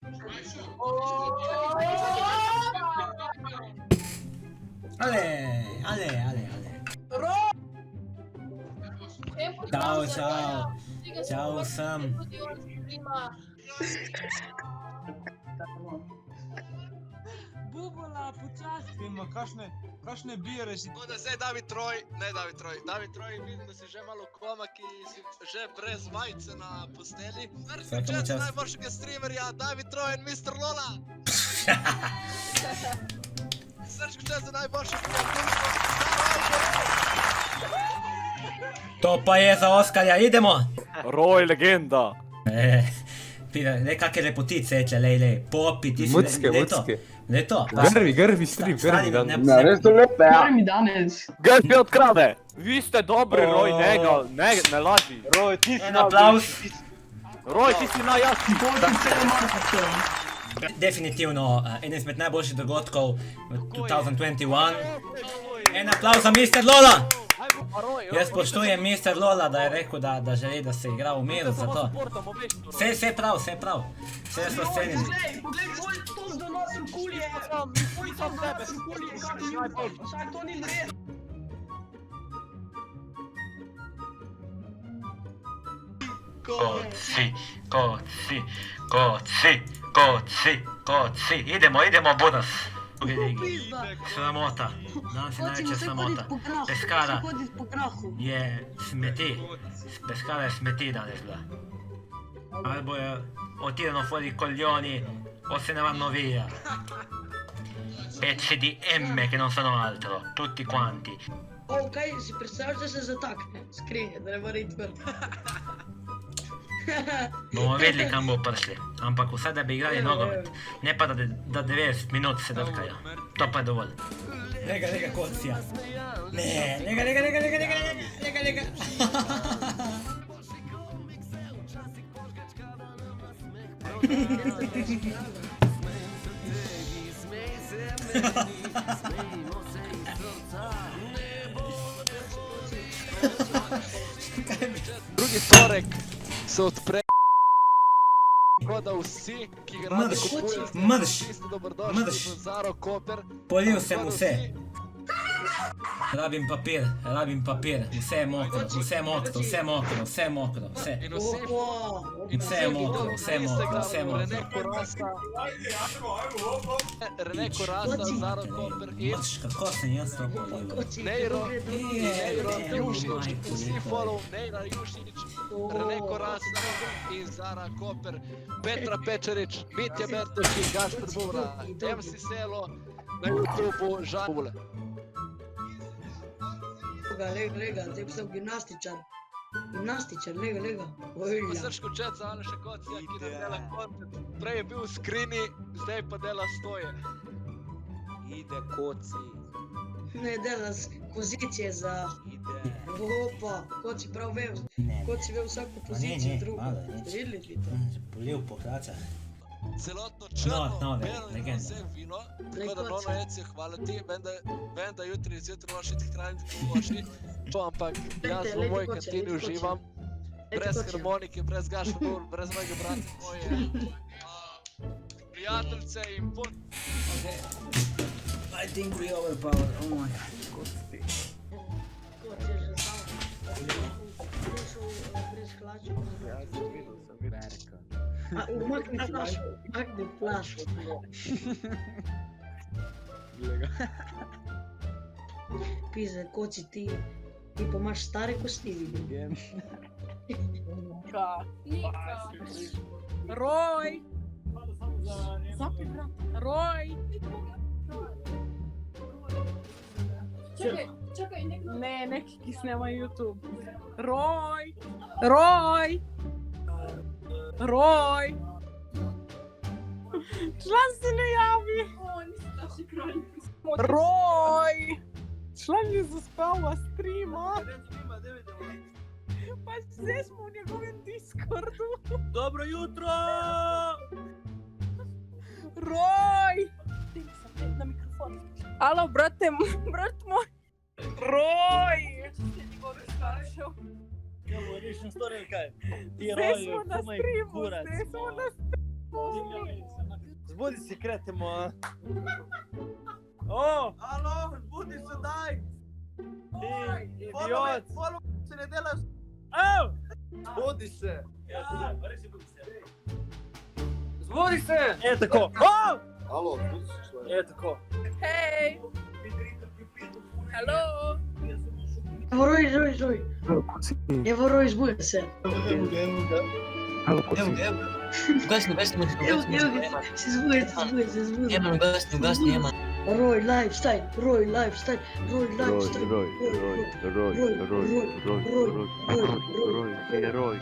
Ale. Ciao. Ciao Sam. Bubola, počasti. Ima kakšne bire si. Tako da zdaj David Troj, David Troj, vidim, da si že malo koma, ki si že brez majice na posteli. Svaka mu čast. Najboljšega streamerja, David Troj in Mr. Lola. Srčko čas za najboljšega streamerja. To pa je za Oskarja, idemo! Roj, legenda. Le kakve lepotice, lej, popi, ti si leto. Leto. Grmi stream, grmi dan. Ne, res to lepe, ja. Kaj mi danes? Grmi od krave. Vi ste dobri, Roj, ne laži. Roj, ti si En aplauz. Roj, ti si najjasni. Definitivno eden izmed najboljših dogodkov v 2021. En aplauz za Mr. Lola! Jaz spoštujem Mr. Lola, da je rekel, da želi, da se igra v miru, zato. Vse prav. Vse jaz to cenim. Poglej, moj to donosim kulje. Moj to donosim kulje. Saj to ni res. Kot si. Idemo, Budas. Sramota. Danes je največja sramota. Peskara je smeti. Peskara je smeti danes bila. Ali bojo otirano fuori coglioni o se ne vanno via. Pezzi di M che non sono altro. Tutti quanti. Ok, si predstavljaš, da se zatakne. Skrinje, da ne more iti ven. Bomo vedeli, kam bo prišli. Ampak vsaj, da bi igrali nogomet. Ne pa, da 90 minut se drkajo. To pa je dovolj. Lega, kocija. Ne, lega. Drugi torek se odpre. Tako da vsi, ki radi kupujejo, ste dobrodošli v Zaro Koper. Polil sem vse. Rabim papir. Vse je mokro. In vsi Rene Korasa, Zaro Koper in Kako sem jaz to polil? Neiro Jušić, vsi follow Neira Jušić, Rene Korasa in Zara Koper, Petra Pečarič, Mitja Bertoš in Gašper Bubra, MC Selo, na YouTubeu Žan Bubla. Lega, zdaj pa sem gimnastičar, lega. Pa Srčko Čet za Aleša Kocija, ki nam dela content. Prej je bil v skrini, zdaj pa dela stoje. Ide koci. Ne dela pozicije za... Opa, Koci prav ve, Koci ve vsako pozicijo drugo. Ste videli vi to? Polil po kracah. Celotno črno, belo in legenda. vse vino. Tako da Nono Ecio, hvala ti. Vem, da jutri zjutraj moraš iti hraniti pomoči. Ampak jaz v moji kantini uživam. Brez harmonike, brez Gašper, brez mojega brata, moje prijateljce in pun. I think we overpower, oh my god. Koci je že sam. Prišel brez hlača. Umakni flašo. Pizze, Koci, ti pa imaš stare kosti, vidim. Roj! Roj! Čakaj, nekdo... Ne, neki, ki snemajo YouTube. Roj! Roj! Roj! Član se ne javi! O, nisi taši kralj. Roj! Član je zaspala streama. Pa zdaj smo v njegovem Discordu. Dobro jutro! Roj! Na mikrofon. Alo, brat moj. Roj! Ste njegovih staršev. Ja, bo rešen storil kaj? Ti Zdaj Roj, smo na komaj streamu, kurac. zdaj smo na streamu. Zbudi se, kretemo, a? O, Alo, budi se, daj! ti idiot! Se ne delaš! Au! Budi se! Zbudi se! E tako, o! Alo, budi se što E tako. Hej! Halo! Evo Roj. Evo Roj, zbudi se. Evo ga. Ugasni, Evo ga, se zbudi. Jeman, ugasni, Jeman. Roj, lifestyle. Roj, Roj, heroj.